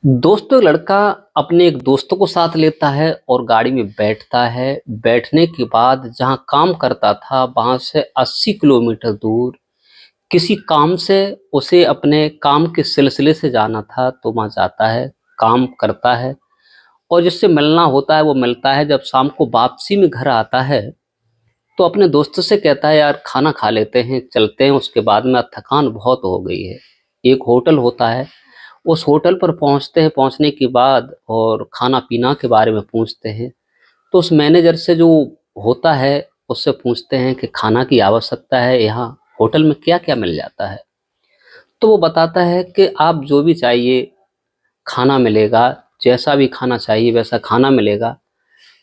दोस्तों लड़का अपने एक दोस्तों को साथ लेता है और गाड़ी में बैठता है। बैठने के बाद जहाँ काम करता था वहां से 80 किलोमीटर दूर किसी काम से उसे अपने काम के सिलसिले से जाना था, तो वहाँ जाता है, काम करता है और जिससे मिलना होता है वो मिलता है। जब शाम को वापसी में घर आता है तो अपने दोस्त से कहता है, यार खाना खा लेते हैं, चलते हैं। उसके बाद में थकान बहुत हो गई है। एक होटल होता है, उस होटल पर पहुंचते हैं। पहुंचने के बाद और खाना पीना के बारे में पूछते हैं, तो उस मैनेजर से जो होता है उससे पूछते हैं कि खाना की आवश्यकता है, यहाँ होटल में क्या क्या मिल जाता है। तो वो बताता है कि आप जो भी चाहिए खाना मिलेगा, जैसा भी खाना चाहिए वैसा खाना मिलेगा।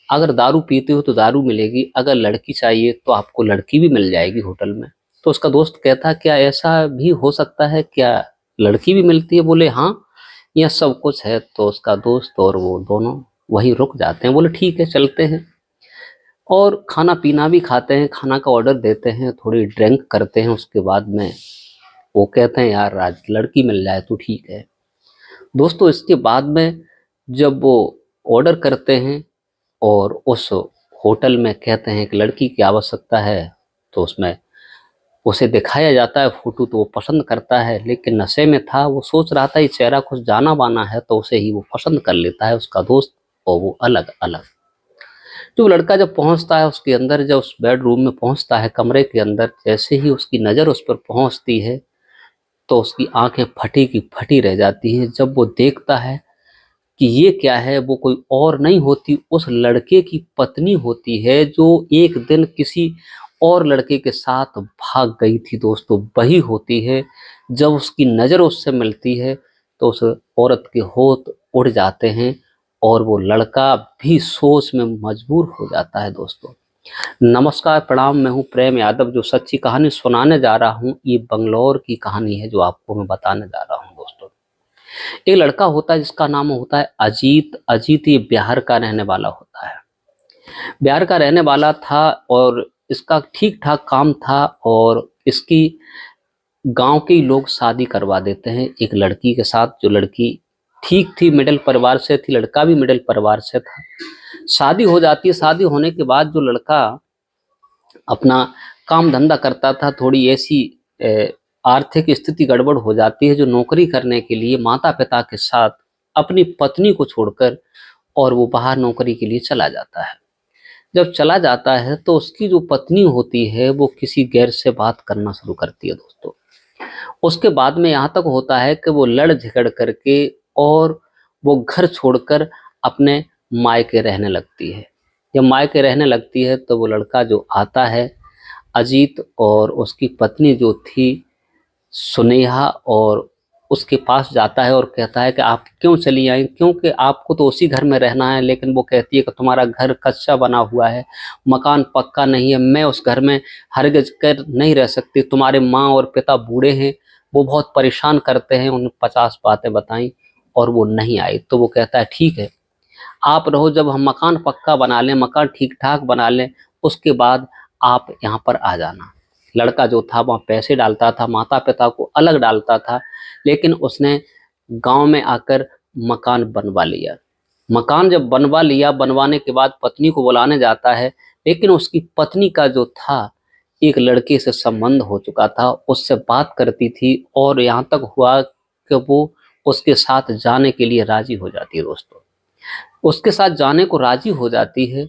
अगर दारू पीते हो तो दारू मिलेगी, अगर लड़की चाहिए तो आपको लड़की भी मिल जाएगी होटल में। तो उसका दोस्त कहता है, क्या ऐसा भी हो सकता है, क्या लड़की भी मिलती है? बोले हाँ, यह सब कुछ है। तो उसका दोस्त और वो दोनों वहीं रुक जाते हैं। बोले ठीक है, चलते हैं। और खाना पीना भी खाते हैं, खाना का ऑर्डर देते हैं, थोड़ी ड्रिंक करते हैं। उसके बाद में वो कहते हैं, यार आज लड़की मिल जाए तो ठीक है। दोस्तों इसके बाद में जब वो ऑर्डर करते हैं और उस होटल में कहते हैं कि लड़की की आवश्यकता है, तो उसमें उसे दिखाया जाता है फोटो। तो वो पसंद करता है, लेकिन नशे में था, वो सोच रहा था ये चेहरा कुछ जाना माना है, तो उसे ही वो पसंद कर लेता है, उसका दोस्त और वो अलग अलग। जो लड़का जब पहुंचता है उसके अंदर, जब उस बेडरूम में पहुंचता है, कमरे के अंदर, जैसे ही उसकी नज़र उस पर पहुंचती है तो उसकी आंखें फटी की फटी रह जाती हैं। जब वो देखता है कि ये क्या है, वो कोई और नहीं होती, उस लड़के की पत्नी होती है जो एक दिन किसी और लड़के के साथ भाग गई थी। दोस्तों वही होती है। जब उसकी नज़र उससे मिलती है तो उस औरत के होठ उड़ जाते हैं और वो लड़का भी सोच में मजबूर हो जाता है। दोस्तों नमस्कार, प्रणाम। मैं हूँ प्रेम यादव, जो सच्ची कहानी सुनाने जा रहा हूँ। ये बंगलौर की कहानी है जो आपको मैं बताने जा रहा हूँ। दोस्तों एक लड़का होता है जिसका नाम होता है अजीत। अजीत ये बिहार का रहने वाला होता है, बिहार का रहने वाला था और इसका ठीक ठाक काम था। और इसकी गांव के ही लोग शादी करवा देते हैं एक लड़की के साथ, जो लड़की ठीक थी, मिडिल परिवार से थी, लड़का भी मिडिल परिवार से था। शादी हो जाती है। शादी होने के बाद जो लड़का अपना काम धंधा करता था, थोड़ी ऐसी आर्थिक स्थिति गड़बड़ हो जाती है, जो नौकरी करने के लिए माता पिता के साथ अपनी पत्नी को छोड़कर और वो बाहर नौकरी के लिए चला जाता है। जब चला जाता है तो उसकी जो पत्नी होती है वो किसी गैर से बात करना शुरू करती है। दोस्तों उसके बाद में यहाँ तक होता है कि वो लड़ झगड़ करके और वो घर छोड़कर अपने मायके रहने लगती है। जब मायके रहने लगती है तो वो लड़का जो आता है अजीत, और उसकी पत्नी जो थी सुनेहा, और उसके पास जाता है और कहता है कि आप क्यों चली आई, क्योंकि आपको तो उसी घर में रहना है। लेकिन वो कहती है कि तुम्हारा घर कच्चा बना हुआ है, मकान पक्का नहीं है, मैं उस घर में हरगिज कर नहीं रह सकती। तुम्हारे माँ और पिता बूढ़े हैं, वो बहुत परेशान करते हैं। उन्हें 50 बातें बताई और वो नहीं आई। तो वो कहता है ठीक है, आप रहो, जब हम मकान पक्का बना लें, मकान ठीक ठाक बना लें, उसके बाद आप यहाँ पर आ जाना। लड़का जो था वहाँ पैसे डालता था, माता पिता को अलग डालता था, लेकिन उसने गांव में आकर मकान बनवा लिया। मकान जब बनवा लिया, बनवाने के बाद पत्नी को बुलाने जाता है, लेकिन उसकी पत्नी का जो था एक लड़के से संबंध हो चुका था, उससे बात करती थी और यहाँ तक हुआ कि वो उसके साथ जाने के लिए राजी हो जाती है। दोस्तों उसके साथ जाने को राजी हो जाती है।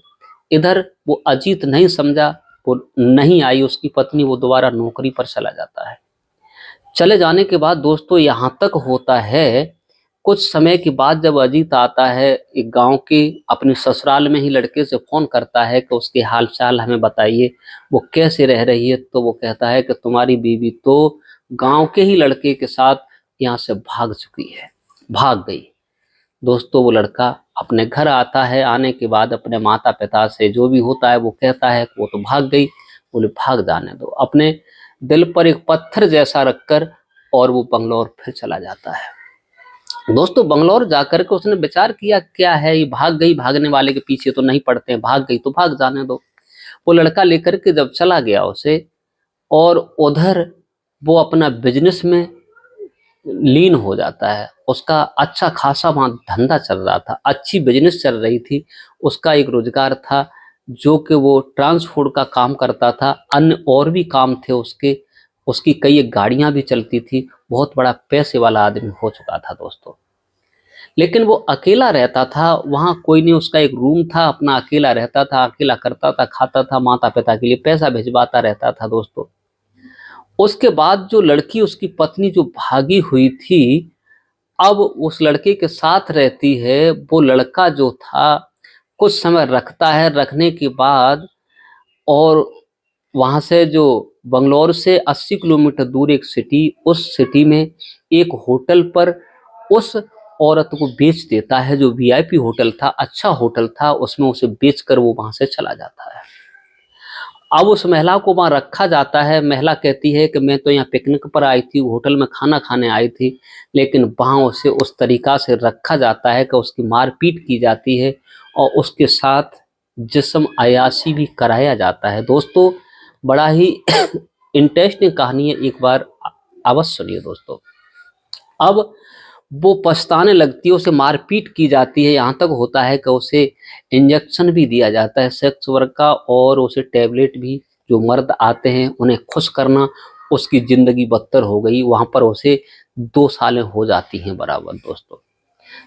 इधर वो अजीत नहीं समझा, वो नहीं आई उसकी पत्नी, वो दोबारा नौकरी पर चला जाता है। चले जाने के बाद दोस्तों यहाँ तक होता है, कुछ समय के बाद जब अजीत आता है एक गांव के, अपने ससुराल में ही लड़के से फोन करता है कि उसके हाल चाल हमें बताइए, वो कैसे रह रही है। तो वो कहता है कि तुम्हारी बीवी तो गांव के ही लड़के के साथ यहाँ से भाग चुकी है, भाग गई। दोस्तों वो लड़का अपने घर आता है, आने के बाद अपने माता पिता से जो भी होता है वो कहता है कि वो तो भाग गई। बोले भाग जाने दो, अपने दिल पर एक पत्थर जैसा रखकर और वो बंगलौर फिर चला जाता है। दोस्तों बंगलौर जाकर के उसने विचार किया, क्या है ये, भाग गई, भागने वाले के पीछे तो नहीं पड़ते हैं, भाग गई तो भाग जाने दो। वो लड़का लेकर के जब चला गया उसे, और उधर वो अपना बिजनेस में लीन हो जाता है। उसका अच्छा खासा वहाँ धंधा चल रहा था, अच्छी बिजनेस चल रही थी, उसका एक रोजगार था जो कि वो ट्रांसपोर्ट का काम करता था, अन्य और भी काम थे उसके, उसकी कई एक गाड़ियां भी चलती थी, बहुत बड़ा पैसे वाला आदमी हो चुका था दोस्तों। लेकिन वो अकेला रहता था, वहाँ कोई नहीं, उसका एक रूम था अपना, अकेला रहता था, अकेला करता था, खाता था, माता पिता के लिए पैसा भिजवाता रहता था दोस्तों। उसके बाद जो लड़की, उसकी पत्नी जो भागी हुई थी, अब उस लड़के के साथ रहती है। वो लड़का जो था कुछ समय रखता है, रखने के बाद और वहां से जो बंगलौर से 80 किलोमीटर दूर एक सिटी, उस सिटी में एक होटल पर उस औरत को बेच देता है। जो वीआईपी होटल था, अच्छा होटल था, उसमें उसे बेचकर वो वहां से चला जाता है। अब उस महिला को वहां रखा जाता है। महिला कहती है कि मैं तो यहाँ पिकनिक पर आई थी, होटल में खाना खाने आई थी, लेकिन वहां उसे उस तरीका से रखा जाता है कि उसकी मारपीट की जाती है और उसके साथ जिस्म अयाशी भी कराया जाता है दोस्तों। बड़ा ही इंटरेस्टिंग कहानी है, एक बार अवश्य सुनिए दोस्तों। अब वो पछताने लगती है, उसे मारपीट की जाती है, यहाँ तक होता है कि उसे इंजेक्शन भी दिया जाता है सेक्स वर्क का, और उसे टैबलेट भी। जो मर्द आते हैं उन्हें खुश करना, उसकी जिंदगी बदतर हो गई। वहां पर उसे 2 सालें हो जाती हैं बराबर दोस्तों।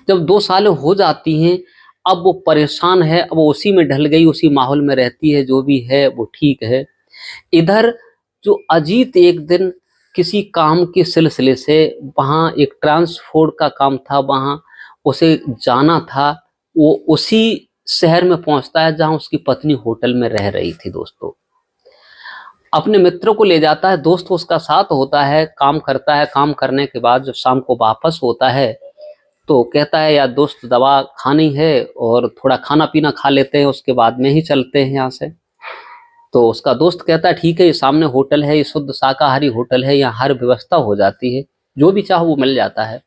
जब 2 सालें हो जाती हैं, अब वो परेशान है, अब वो उसी में ढल गई, उसी माहौल में रहती है, जो भी है वो ठीक है। इधर जो अजीत एक दिन किसी काम के सिलसिले से, वहाँ एक ट्रांसपोर्ट का काम था, वहाँ उसे जाना था। वो उसी शहर में पहुंचता है जहां उसकी पत्नी होटल में रह रही थी दोस्तों। अपने मित्र को ले जाता है, दोस्त उसका साथ होता है, काम करता है। काम करने के बाद जब शाम को वापस होता है तो कहता है, यार दोस्त दवा खानी है और थोड़ा खाना पीना खा लेते हैं, उसके बाद में ही चलते हैं यहाँ से। तो उसका दोस्त कहता है, ठीक है, ये सामने होटल है, ये शुद्ध शाकाहारी होटल है, यहाँ हर व्यवस्था हो जाती है, जो भी चाहो वो मिल जाता है।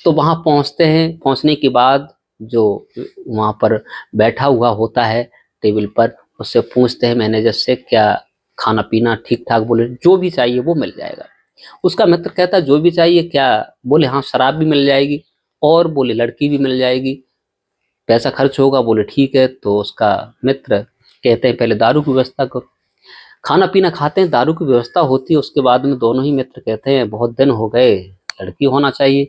तो वहाँ पहुँचते हैं। पहुँचने के बाद जो वहाँ पर बैठा हुआ होता है टेबल पर, उससे पूछते हैं मैनेजर से, क्या खाना पीना ठीक ठाक? बोले जो भी चाहिए वो मिल जाएगा। उसका मित्र कहता है, जो भी चाहिए क्या? बोले हाँ, शराब भी मिल जाएगी, और बोले लड़की भी मिल जाएगी, पैसा खर्च होगा। बोले ठीक है। तो उसका मित्र कहते हैं, पहले दारू की व्यवस्था करो। खाना पीना खाते हैं, दारू की व्यवस्था होती है। उसके बाद में दोनों ही मित्र कहते हैं, बहुत दिन हो गए, लड़की होना चाहिए।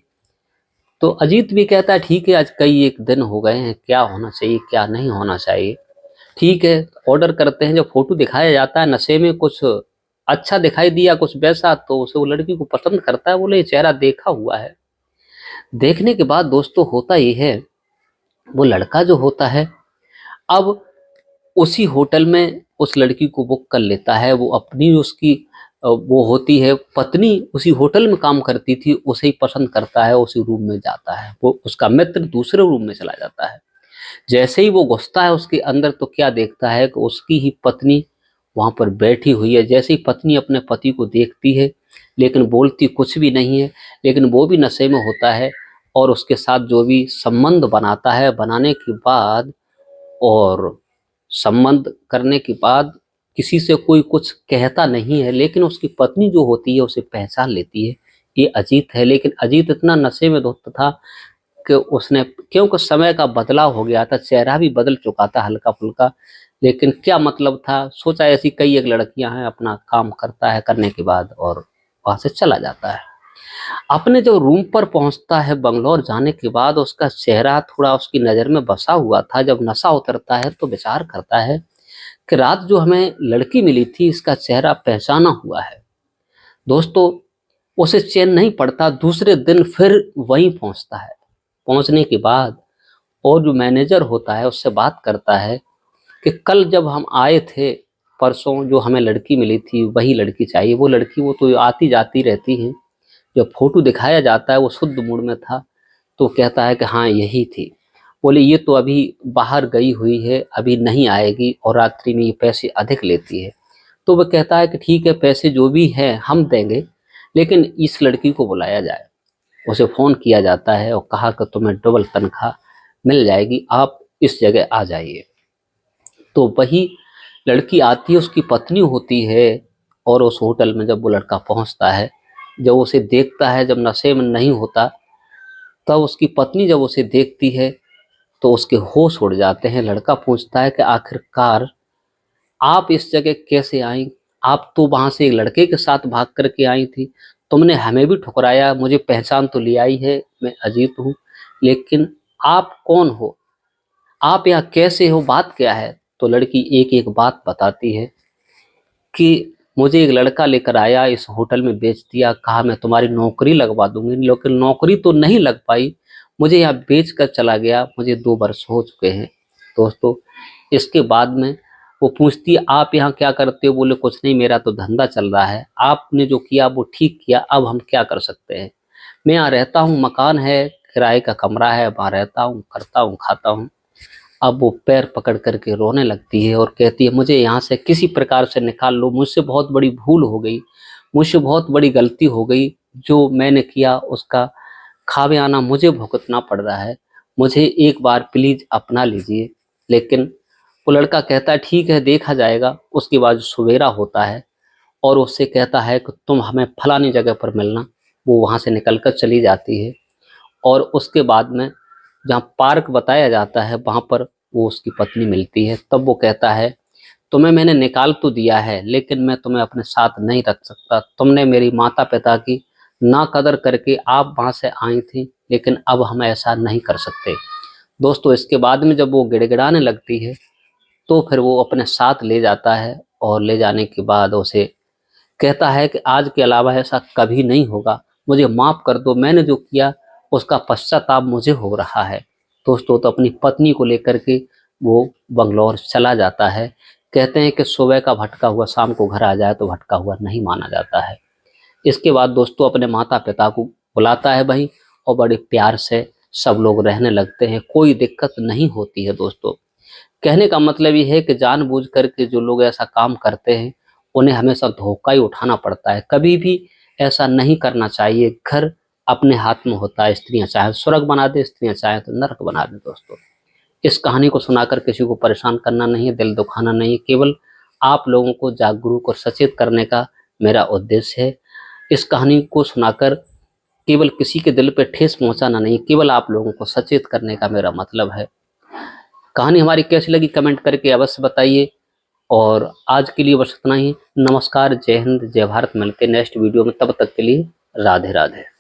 तो अजीत भी कहता है, ठीक है, आज कई एक दिन हो गए हैं, क्या होना चाहिए क्या नहीं होना चाहिए, ठीक है। ऑर्डर करते हैं। जब फोटो दिखाया जाता है, नशे में कुछ अच्छा दिखाई दिया, कुछ वैसा, तो उसे वो लड़की को पसंद करता है। बोले ये चेहरा देखा हुआ है। देखने के बाद दोस्तों होता ये है, वो लड़का जो होता है, अब उसी होटल में उस लड़की को बुक कर लेता है। वो अपनी उसकी वो होती है पत्नी, उसी होटल में काम करती थी, उसे ही पसंद करता है, उसी रूम में जाता है। वो उसका मित्र दूसरे रूम में चला जाता है। जैसे ही वो घुसता है उसके अंदर, तो क्या देखता है कि उसकी ही पत्नी वहां पर बैठी हुई है। जैसे ही पत्नी अपने पति को देखती है, लेकिन बोलती कुछ भी नहीं है, लेकिन वो भी नशे में होता है और उसके साथ जो भी संबंध बनाता है, बनाने के बाद और संबंध करने के बाद किसी से कोई कुछ कहता नहीं है, लेकिन उसकी पत्नी जो होती है उसे पहचान लेती है, ये अजीत है। लेकिन अजीत इतना नशे में धुत था कि उसने, क्योंकि समय का बदलाव हो गया था, चेहरा भी बदल चुका था हल्का फुल्का, लेकिन क्या मतलब था, सोचा ऐसी कई एक लड़कियां हैं, अपना काम करता है, करने के बाद और वहां से चला जाता है। अपने जो रूम पर पहुंचता है बंगलौर जाने के बाद, उसका चेहरा थोड़ा उसकी नज़र में बसा हुआ था। जब नशा उतरता है तो विचार करता है कि रात जो हमें लड़की मिली थी, इसका चेहरा पहचाना हुआ है। दोस्तों, उसे चैन नहीं पड़ता, दूसरे दिन फिर वहीं पहुंचता है। पहुंचने के बाद और जो मैनेजर होता है उससे बात करता है कि कल जब हम आए थे, परसों जो हमें लड़की मिली थी वही लड़की चाहिए। वो लड़की, वो तो आती जाती रहती है। जब फोटो दिखाया जाता है वो शुद्ध मूड में था, तो कहता है कि हाँ यही थी। बोले ये तो अभी बाहर गई हुई है, अभी नहीं आएगी, और रात्रि में ये पैसे अधिक लेती है। तो वह कहता है कि ठीक है, पैसे जो भी हैं हम देंगे, लेकिन इस लड़की को बुलाया जाए। उसे फ़ोन किया जाता है और कहा कि तुम्हें डबल तनख्वाह मिल जाएगी, आप इस जगह आ जाइए। तो वही लड़की आती है, उसकी पत्नी होती है, और उस होटल में जब वो लड़का पहुंचता है जब उसे देखता है, जब नशे में नहीं होता, तब उसकी पत्नी जब उसे देखती है तो उसके होश उड़ जाते हैं। लड़का पूछता है कि आखिरकार आप इस जगह कैसे आई? आप तो वहां से एक लड़के के साथ भाग करके आई थी, तुमने हमें भी ठुकराया, मुझे पहचान तो लिया ही है, मैं अजीत हूँ, लेकिन आप कौन हो? आप यहाँ कैसे हो? बात क्या है? तो लड़की एक एक बात बताती है कि मुझे एक लड़का लेकर आया, इस होटल में बेच दिया, कहा मैं तुम्हारी नौकरी लगवा दूंगी, लेकिन नौकरी तो नहीं लग पाई, मुझे यहाँ बेच कर चला गया, मुझे 2 वर्ष हो चुके हैं। दोस्तों, इसके बाद में वो पूछती है आप यहाँ क्या करते हो? बोले कुछ नहीं, मेरा तो धंधा चल रहा है, आपने जो किया वो ठीक किया, अब हम क्या कर सकते हैं? मैं यहाँ रहता हूँ, मकान है, किराए का कमरा है, वहाँ रहता हूँ, करता हूँ, खाता हूँ। अब वो पैर पकड़ करके रोने लगती है और कहती है मुझे यहाँ से किसी प्रकार से निकाल लो, मुझसे बहुत बड़ी भूल हो गई, मुझसे बहुत बड़ी गलती हो गई, जो मैंने किया उसका खामियाना मुझे भुगतना पड़ रहा है, मुझे एक बार प्लीज अपना लीजिए। लेकिन वो लड़का कहता है ठीक है, देखा जाएगा। उसके बाद सवेरा होता है और उससे कहता है कि तुम हमें फलानी जगह पर मिलना। वो वहाँ से निकल कर चली जाती है और उसके बाद में जहाँ पार्क बताया जाता है वहाँ पर वो उसकी पत्नी मिलती है। तब वो कहता है तुम्हें मैंने निकाल तो दिया है, लेकिन मैं तुम्हें अपने साथ नहीं रख सकता, तुमने मेरी माता पिता की ना कदर करके आप वहाँ से आई थी, लेकिन अब हम ऐसा नहीं कर सकते। दोस्तों, इसके बाद में जब वो गिड़गिड़ाने लगती है तो फिर वो अपने साथ ले जाता है और ले जाने के बाद उसे कहता है कि आज के अलावा ऐसा कभी नहीं होगा, मुझे माफ कर दो, मैंने जो किया उसका पश्चाताप मुझे हो रहा है। दोस्तों, तो अपनी पत्नी को लेकर के वो बंगलौर चला जाता है। कहते हैं कि सुबह का भटका हुआ शाम को घर आ जाए तो भटका हुआ नहीं माना जाता है। इसके बाद दोस्तों अपने माता पिता को बुलाता है वहीं और बड़े प्यार से सब लोग रहने लगते हैं, कोई दिक्कत नहीं होती है। दोस्तों, कहने का मतलब ये है कि जानबूझ करके जो लोग ऐसा काम करते हैं उन्हें हमेशा धोखा ही उठाना पड़ता है, कभी भी ऐसा नहीं करना चाहिए। घर अपने हाथ में होता है, स्त्रियां चाहे स्वर्ग बना दे, स्त्रियां चाहे तो नरक बना दे। दोस्तों, इस कहानी को सुनाकर किसी को परेशान करना नहीं है, दिल दुखाना नहीं है, केवल आप लोगों को जागरूक और सचेत करने का मेरा उद्देश्य है। इस कहानी को सुनाकर केवल किसी के दिल पे ठेस पहुंचाना नहीं, केवल आप लोगों को सचेत करने का मेरा मतलब है। कहानी हमारी कैसी लगी कमेंट करके अवश्य बताइए और आज के लिए बस इतना ही। नमस्कार, जय हिंद, जय भारत। मिलते हैं नेक्स्ट वीडियो में, तब तक के लिए राधे राधे।